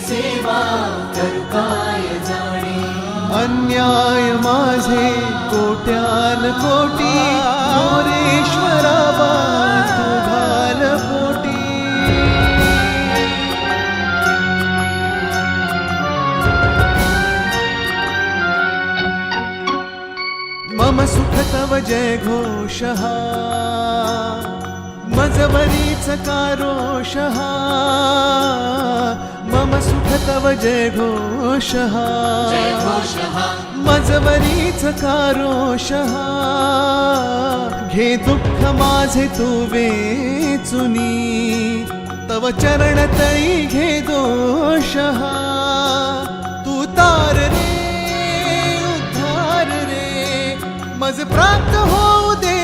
सेवा करू काय जाणे। अन्याय माझे कोट्यान कोटी मोरेश्वरा तू घाल पोटी। मम सुख तव जय घोषः मजवरीच कारोषः। मम सुख तव जय घोषः मजवरीच कारोषः। घे दुःख माझे तू वेचुनी तव चरण तळी घे दोषः। तू तार रे उद्धार रे मज प्राप्त होऊ दे